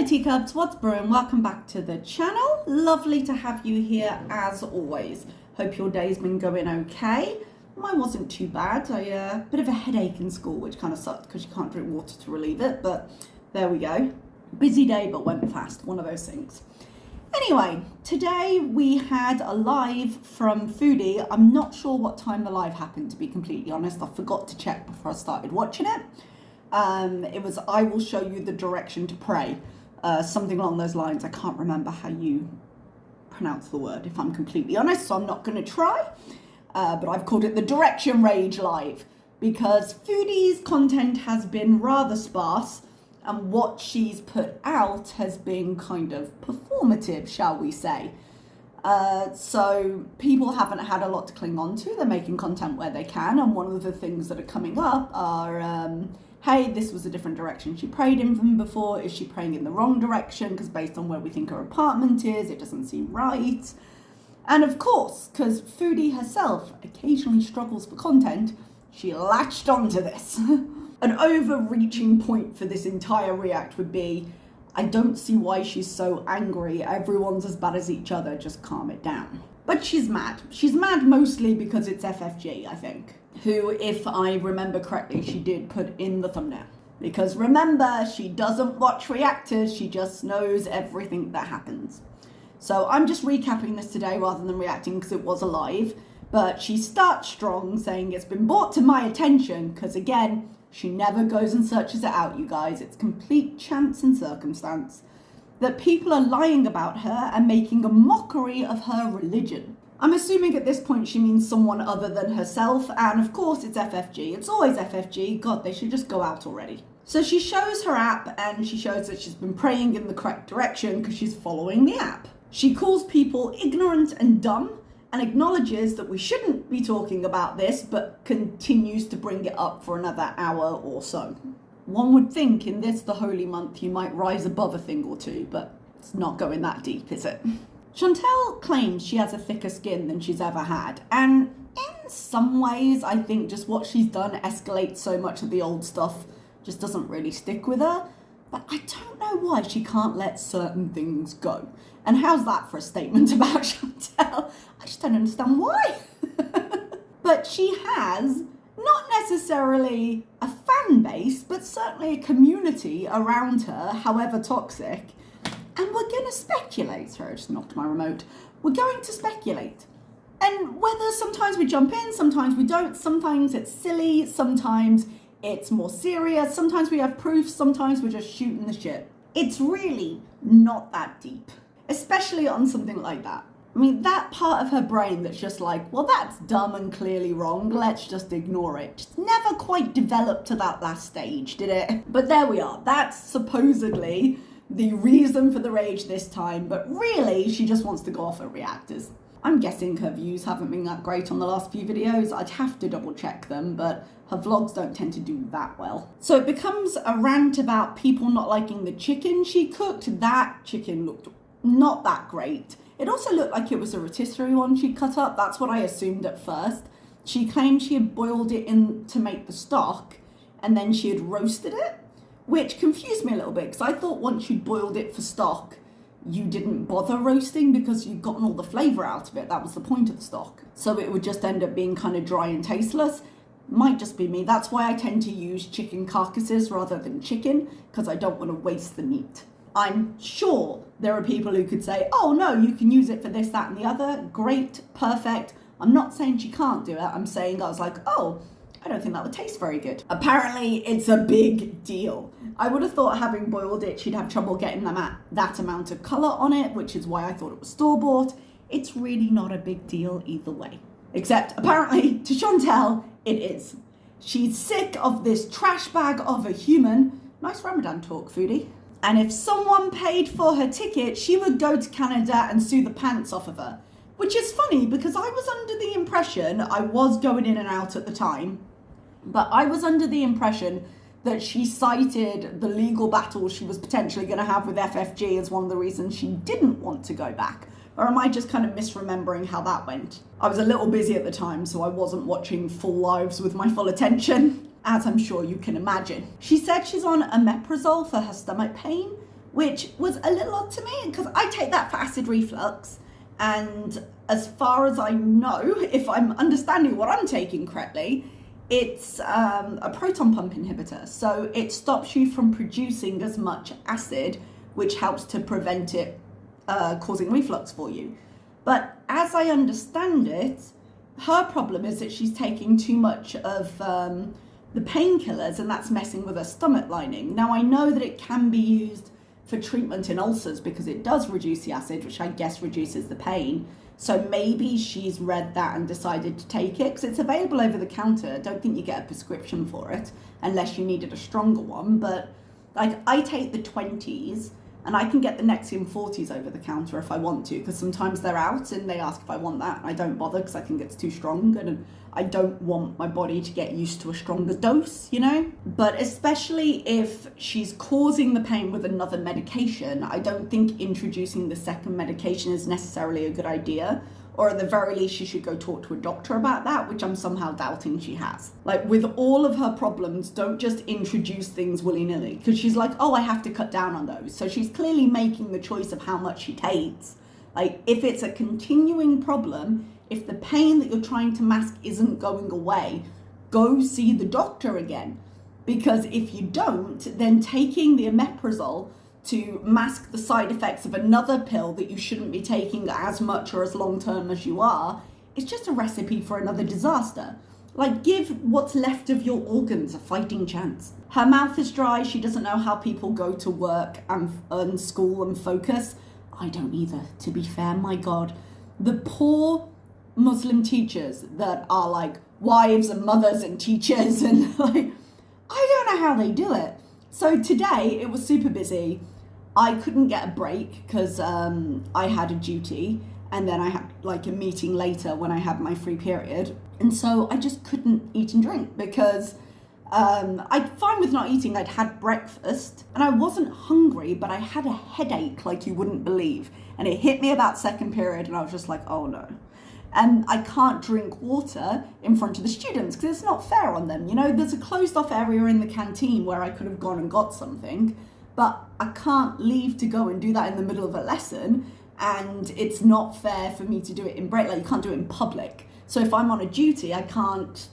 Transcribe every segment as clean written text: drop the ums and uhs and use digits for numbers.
teacups, what's brewing? Welcome back to the channel. Lovely to have you here as always. Hope your day's been going okay. Mine wasn't too bad. A bit of a headache in school, which kind of sucked because you can't drink water to relieve it, but there we go. Busy day but went fast, one of those things. Anyway, today we had a live from Foodie. I'm not sure what time the live happened, to be completely honest. I forgot to check before I started watching it. It was, I will show you the direction to pray. Something along those lines. I can't remember how you pronounce the word, if I'm completely honest, so I'm not going to try. But I've called it the Direction Rage Live because Foodie's content has been rather sparse and what she's put out has been kind of performative, shall we say. So people haven't had a lot to cling on to. They're making content where they can, and one of the things that are coming up are hey, this was a different direction she prayed in from before. Is she praying in the wrong direction? Because based on where we think her apartment is, it doesn't seem right. And of course, because Foodie herself occasionally struggles for content, she latched onto this. An overreaching point for this entire react would be, I don't see why she's so angry. Everyone's as bad as each other, just calm it down. But she's mad. She's mad mostly because it's FFG, I think. Who, if I remember correctly, she did put in the thumbnail. Because remember, she doesn't watch reactors, she just knows everything that happens. So I'm just recapping this today rather than reacting because it was a live. But she starts strong, saying it's been brought to my attention, because again, she never goes and searches it out, you guys. It's complete chance and circumstance that people are lying about her and making a mockery of her religion. I'm assuming at this point she means someone other than herself, and of course it's FFG. It's always FFG. God, they should just go out already. So she shows her app and she shows that she's been praying in the correct direction because she's following the app. She calls people ignorant and dumb and acknowledges that we shouldn't be talking about this, but continues to bring it up for another hour or so. One would think in this, the holy month, you might rise above a thing or two, but it's not going that deep, is it? Chantal claims she has a thicker skin than she's ever had, and in some ways I think just what she's done escalates so much that the old stuff just doesn't really stick with her, but I don't know why she can't let certain things go. And how's that for a statement about Chantal? I just don't understand why. But she has not necessarily a fan base, but certainly a community around her, however toxic. And we're going to speculate. Sorry, I just knocked my remote. We're going to speculate. And whether sometimes we jump in, sometimes we don't, sometimes it's silly, sometimes it's more serious, sometimes we have proof, sometimes we're just shooting the shit. It's really not that deep, especially on something like that. I mean, that part of her brain that's just like, well, that's dumb and clearly wrong, let's just ignore it. Just never quite developed to that last stage, did it? But there we are. That's supposedly the reason for the rage this time, but really she just wants to go off at reactors. I'm guessing her views haven't been that great on the last few videos. I'd have to double check them, but her vlogs don't tend to do that well. So it becomes a rant about people not liking the chicken she cooked. That chicken looked not that great. It also looked like it was a rotisserie one she cut up. That's what I assumed at first. She claimed she had boiled it in to make the stock and then she had roasted it, which confused me a little bit because I thought once you'd boiled it for stock, you didn't bother roasting because you'd gotten all the flavour out of it. That was the point of the stock. So it would just end up being kind of dry and tasteless. Might just be me. That's why I tend to use chicken carcasses rather than chicken, because I don't want to waste the meat. I'm sure there are people who could say, oh no, you can use it for this, that and the other. Great, perfect. I'm not saying she can't do it. I'm saying I was like, oh, I don't think that would taste very good. Apparently it's a big deal. I would have thought having boiled it, she'd have trouble getting that amount of colour on it, which is why I thought it was store-bought. It's really not a big deal either way. Except apparently to Chantal, it is. She's sick of this trash bag of a human. Nice Ramadan talk, Foodie. And if someone paid for her ticket, she would go to Canada and sue the pants off of her. Which is funny because I was under the impression, I was going in and out at the time, but I was under the impression that she cited the legal battle she was potentially going to have with FFG as one of the reasons she didn't want to go back. Or am I just kind of misremembering how that went? I was a little busy at the time, so I wasn't watching full lives with my full attention, as I'm sure you can imagine. She said she's on omeprazole for her stomach pain, which was a little odd to me because I take that for acid reflux. And as far as I know, if I'm understanding what I'm taking correctly, it's a proton pump inhibitor. So it stops you from producing as much acid, which helps to prevent it causing reflux for you. But as I understand it, her problem is that she's taking too much of the painkillers, and that's messing with her stomach lining. Now, I know that it can be used for treatment in ulcers because it does reduce the acid, which I guess reduces the pain. So maybe she's read that and decided to take it because it's available over the counter. I don't think you get a prescription for it unless you needed a stronger one. But like, I take the 20s and I can get the Nexium 40s over the counter if I want to, because sometimes they're out and they ask if I want that. I don't bother because I think it's too strong and I don't want my body to get used to a stronger dose, you know? But especially if she's causing the pain with another medication, I don't think introducing the second medication is necessarily a good idea. Or at the very least, she should go talk to a doctor about that, which I'm somehow doubting she has. Like, with all of her problems, don't just introduce things willy-nilly, because she's like, oh, I have to cut down on those. So she's clearly making the choice of how much she takes. Like, if it's a continuing problem, if the pain that you're trying to mask isn't going away, go see the doctor again. Because if you don't, then taking the omeprazole to mask the side effects of another pill that you shouldn't be taking as much or as long term as you are, it's just a recipe for another disaster. Like, give what's left of your organs a fighting chance. Her mouth is dry, she doesn't know how people go to work and school and focus. I don't either, to be fair, my God. The poor Muslim teachers that are like wives and mothers and teachers, and like, I don't know how they do it. So today it was super busy. I couldn't get a break because I had a duty, and then I had like a meeting later when I had my free period. And so I just couldn't eat and drink because I'm fine with not eating. I'd had breakfast and I wasn't hungry, but I had a headache like you wouldn't believe. And it hit me about second period and I was just like, oh no. And I can't drink water in front of the students because it's not fair on them. You know, there's a closed off area in the canteen where I could have gone and got something, but I can't leave to go and do that in the middle of a lesson. And it's not fair for me to do it in break. Like, you can't do it in public. So if I'm on a duty, I can't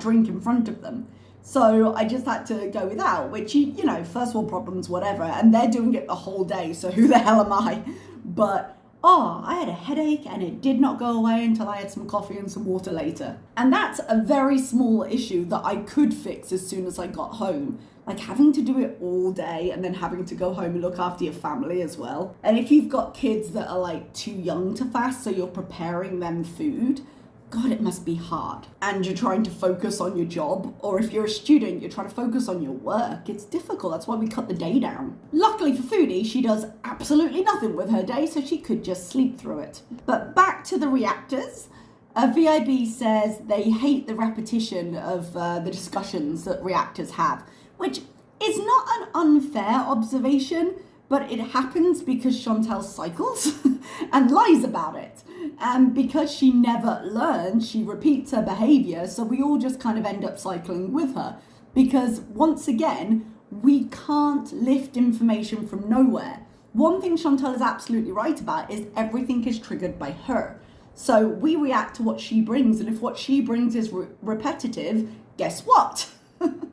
drink in front of them. So I just had to go without, which, you know, first world problems, whatever. And they're doing it the whole day. So who the hell am I? But I had a headache and it did not go away until I had some coffee and some water later. And that's a very small issue that I could fix as soon as I got home. Like, having to do it all day and then having to go home and look after your family as well. And if you've got kids that are like too young to fast, so you're preparing them food, God, it must be hard. And you're trying to focus on your job, or if you're a student, you're trying to focus on your work. It's difficult. That's why we cut the day down. Luckily for Foodie, she does absolutely nothing with her day, so she could just sleep through it. But back to the reactors. VIB says they hate the repetition of the discussions that reactors have, which is not an unfair observation, but it happens because Chantal cycles and lies about it. And because she never learns, she repeats her behavior. So we all just kind of end up cycling with her. Because once again, we can't lift information from nowhere. One thing Chantal is absolutely right about is everything is triggered by her. So we react to what she brings. And if what she brings is repetitive, guess what?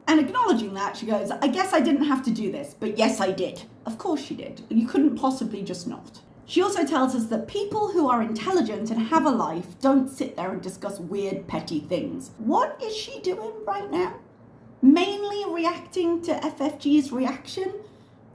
And acknowledging that, she goes, I guess I didn't have to do this, but yes, I did. Of course she did. You couldn't possibly just not. She also tells us that people who are intelligent and have a life don't sit there and discuss weird, petty things. What is she doing right now? Mainly reacting to FFG's reaction?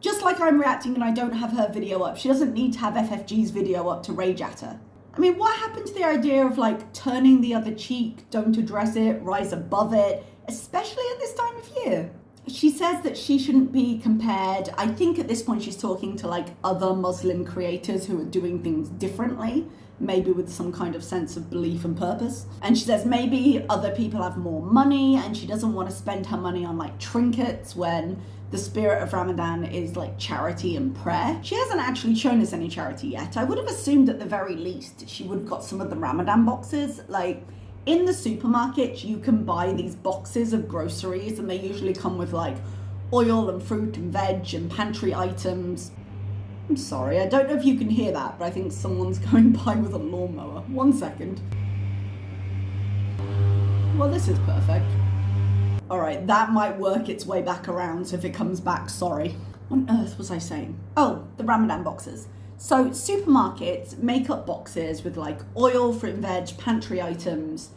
Just like I'm reacting and I don't have her video up. She doesn't need to have FFG's video up to rage at her. I mean, what happened to the idea of like turning the other cheek, don't address it, rise above it, especially at this time of year? She says that she shouldn't be compared. I think at this point she's talking to like other Muslim creators who are doing things differently, maybe with some kind of sense of belief and purpose. And she says maybe other people have more money and she doesn't want to spend her money on like trinkets when the spirit of Ramadan is like charity and prayer. She hasn't actually shown us any charity yet. I would have assumed at the very least she would have got some of the Ramadan boxes. Like, in the supermarket, you can buy these boxes of groceries and they usually come with like oil and fruit and veg and pantry items. I'm sorry, I don't know if you can hear that, but I think someone's going by with a lawnmower. 1 second. Well, this is perfect. All right, that might work its way back around, so if it comes back, sorry. What on earth was I saying? Oh, the Ramadan boxes. So supermarkets make up boxes with like oil, fruit and veg, pantry items,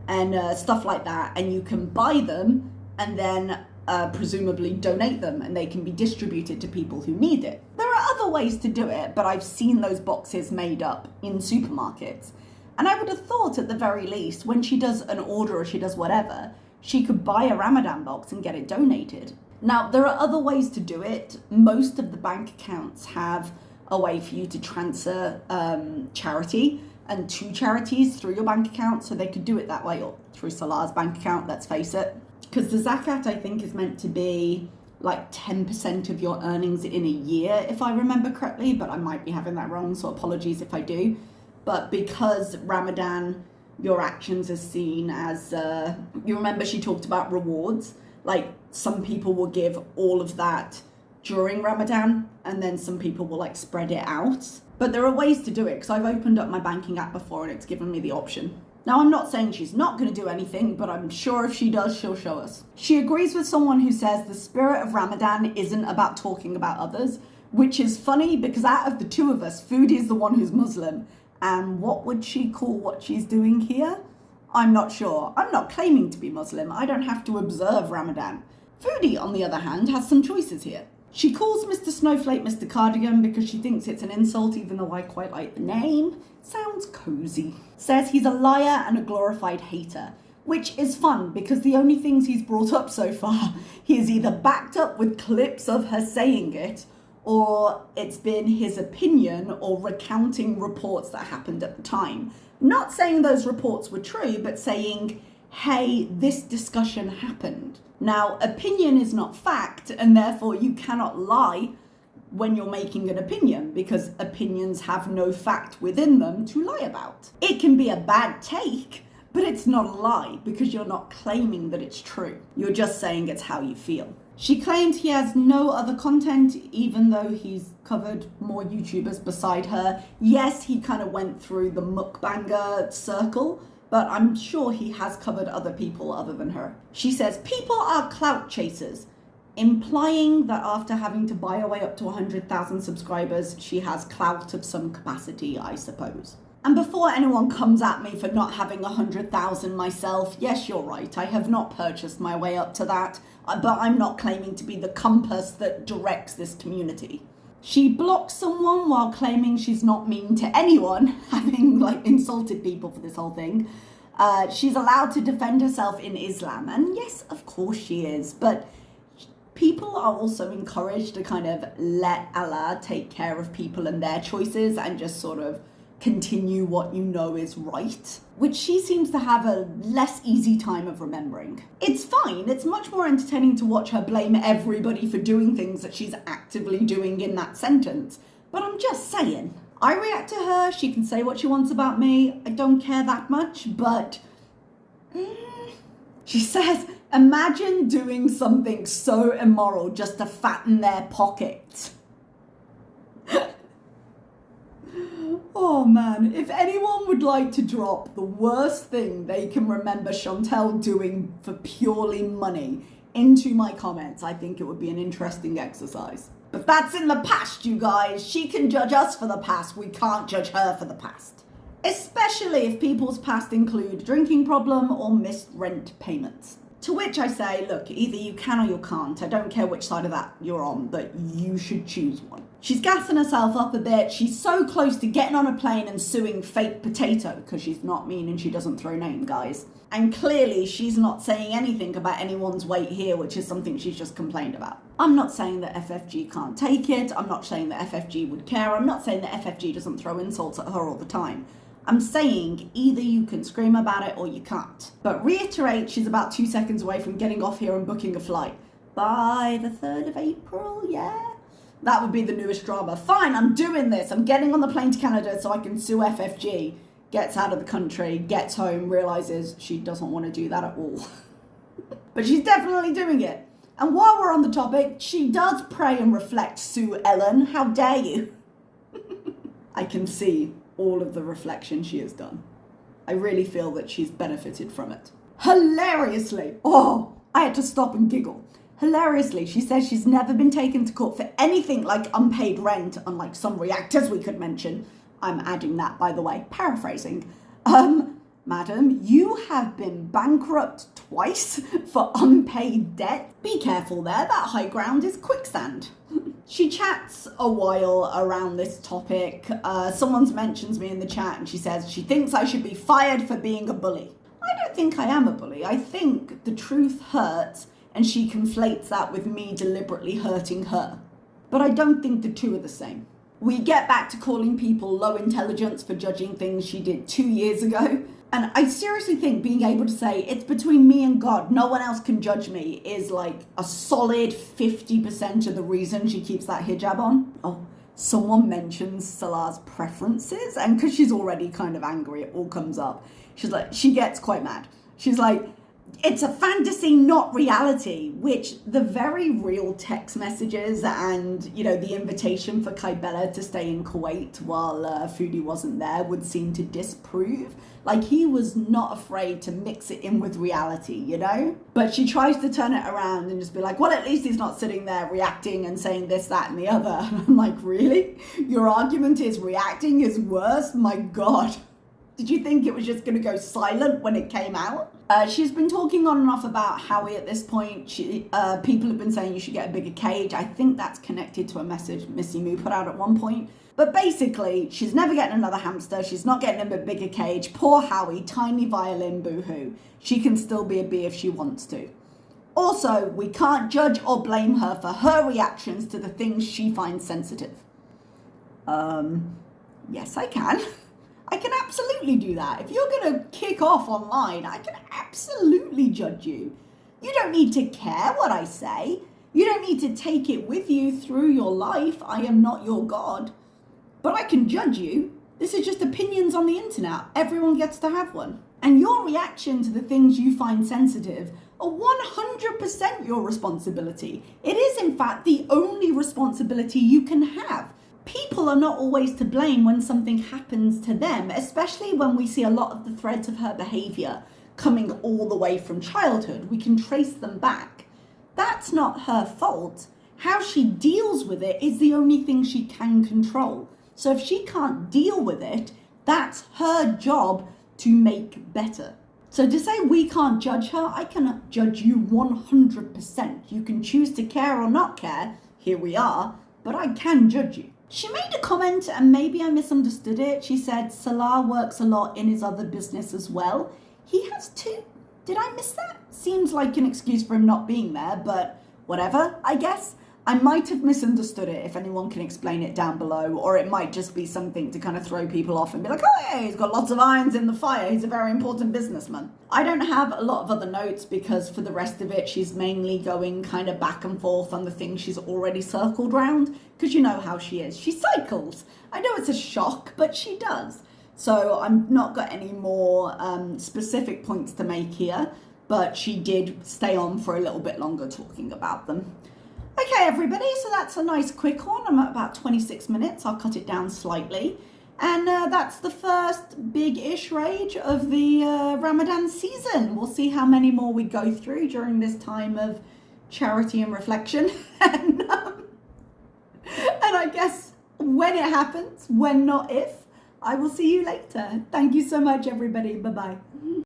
and stuff like that, and you can buy them and then presumably donate them, and they can be distributed to people who need it. There are other ways to do it, but I've seen those boxes made up in supermarkets. And I would have thought at the very least, when she does an order or she does whatever, she could buy a Ramadan box and get it donated. Now, there are other ways to do it. Most of the bank accounts have a way for you to transfer charity and to charities through your bank account, so they could do it that way, or through Salah's bank account, let's face it. Because the zakat, I think, is meant to be like 10% of your earnings in a year, if I remember correctly, but I might be having that wrong, so apologies if I do. But because Ramadan, your actions are seen as, you remember she talked about rewards, like some people will give all of that during Ramadan, and then some people will like spread it out. But there are ways to do it, because I've opened up my banking app before and it's given me the option. Now, I'm not saying she's not going to do anything, but I'm sure if she does, she'll show us. She agrees with someone who says the spirit of Ramadan isn't about talking about others, which is funny because out of the two of us, Foodie is the one who's Muslim. And what would she call what she's doing here? I'm not sure. I'm not claiming to be Muslim. I don't have to observe Ramadan. Foodie, on the other hand, has some choices here. She calls Mr. Snowflake Mr. Cardigan because she thinks it's an insult, even though I quite like the name. Sounds cozy. Says he's a liar and a glorified hater, which is fun because the only things he's brought up so far, he has either backed up with clips of her saying it, or it's been his opinion or recounting reports that happened at the time. Not saying those reports were true, but saying, hey, this discussion happened. Now, opinion is not fact, and therefore you cannot lie when you're making an opinion, because opinions have no fact within them to lie about. It can be a bad take, but it's not a lie because you're not claiming that it's true. You're just saying it's how you feel. She claimed he has no other content, even though he's covered more YouTubers beside her. Yes, he kind of went through the mukbanger circle, but I'm sure he has covered other people other than her. She says, people are clout chasers, implying that after having to buy her way up to 100,000 subscribers, she has clout of some capacity, I suppose. And before anyone comes at me for not having 100,000 myself, yes, you're right, I have not purchased my way up to that, but I'm not claiming to be the compass that directs this community. She blocks someone while claiming she's not mean to anyone, having like insulted people for this whole thing. She's allowed to defend herself in Islam, and yes, of course she is, but people are also encouraged to kind of let Allah take care of people and their choices and just sort of continue what you know is right, which she seems to have a less easy time of remembering. It's fine, it's much more entertaining to watch her blame everybody for doing things that she's actively doing in that sentence, but I'm just saying. I react to her, she can say what she wants about me, I don't care that much, but she says, imagine doing something so immoral just to fatten their pockets. Oh man, if anyone would like to drop the worst thing they can remember Chantal doing for purely money into my comments, I think it would be an interesting exercise. But that's in the past, you guys. She can judge us for the past, we can't judge her for the past. Especially if people's past include drinking problem or missed rent payments. To which I say, look, either you can or you can't. I don't care which side of that you're on, but you should choose one. She's gassing herself up a bit. She's so close to getting on a plane and suing Fake Potato, because she's not mean and she doesn't throw name, guys. And clearly she's not saying anything about anyone's weight here, which is something she's just complained about. I'm not saying that FFG can't take it. I'm not saying that FFG would care. I'm not saying that FFG doesn't throw insults at her all the time. I'm saying either you can scream about it or you can't. But reiterate, she's about 2 seconds away from getting off here and booking a flight. By the 3rd of April, yeah? That would be the newest drama. Fine, I'm doing this. I'm getting on the plane to Canada so I can sue FFG. Gets out of the country, gets home, realizes she doesn't want to do that at all. But she's definitely doing it. And while we're on the topic, she does pray and reflect, Sue Ellen. How dare you? I can see all of the reflection she has done. I really feel that she's benefited from it. Hilariously, I had to stop and giggle. Hilariously, she says she's never been taken to court for anything like unpaid rent, unlike some reactors we could mention. I'm adding that, by the way, paraphrasing. Madam, you have been bankrupt twice for unpaid debt. Be careful there, that high ground is quicksand. She chats a while around this topic. Someone mentions me in the chat and she says she thinks I should be fired for being a bully. I don't think I am a bully. I think the truth hurts and she conflates that with me deliberately hurting her. But I don't think the two are the same. We get back to calling people low intelligence for judging things she did 2 years ago. And I seriously think being able to say, it's between me and God, no one else can judge me, is like a solid 50% of the reason she keeps that hijab on. Oh, someone mentions Salah's preferences, and because she's already kind of angry, it all comes up. She gets quite mad. She's like, it's a fantasy, not reality, which the very real text messages and, the invitation for Kaibella to stay in Kuwait while Foodie wasn't there would seem to disprove. Like, he was not afraid to mix it in with reality, But she tries to turn it around and just be like, well, at least he's not sitting there reacting and saying this, that, and the other. And I'm like, really? Your argument is reacting is worse? My God. Did you think it was just going to go silent when it came out? She's been talking on and off about Howie at this point. People have been saying you should get a bigger cage. I think that's connected to a message Missy Moo put out at one point. But basically, she's never getting another hamster. She's not getting him a bigger cage. Poor Howie, tiny violin, boohoo. She can still be a bee if she wants to. Also, we can't judge or blame her for her reactions to the things she finds sensitive. Yes, I can. I can absolutely do that. If you're going to kick off online, I can absolutely judge you. You don't need to care what I say. You don't need to take it with you through your life. I am not your God. But I can judge you. This is just opinions on the internet. Everyone gets to have one. And your reaction to the things you find sensitive are 100% your responsibility. It is, in fact, the only responsibility you can have. People are not always to blame when something happens to them, especially when we see a lot of the threads of her behaviour coming all the way from childhood. We can trace them back. That's not her fault. How she deals with it is the only thing she can control. So if she can't deal with it, that's her job to make better. So to say we can't judge her, I cannot judge you 100%. You can choose to care or not care. Here we are. But I can judge you. She made a comment and maybe I misunderstood it. She said Salah works a lot in his other business as well. He has too. Did I miss that? Seems like an excuse for him not being there, but whatever, I guess. I might have misunderstood it if anyone can explain it down below, or it might just be something to kind of throw people off and be like, oh yeah, he's got lots of irons in the fire. He's a very important businessman. I don't have a lot of other notes because for the rest of it, she's mainly going kind of back and forth on the things she's already circled round, because you know how she is. She cycles. I know it's a shock, but she does. So I've not got any more specific points to make here, but she did stay on for a little bit longer talking about them. Okay, everybody, so that's a nice quick one. I'm at about 26 minutes. I'll cut it down slightly. And that's the first big-ish rage of the Ramadan season. We'll see how many more we go through during this time of charity and reflection. And I guess when it happens, when not if, I will see you later. Thank you so much, everybody. Bye-bye.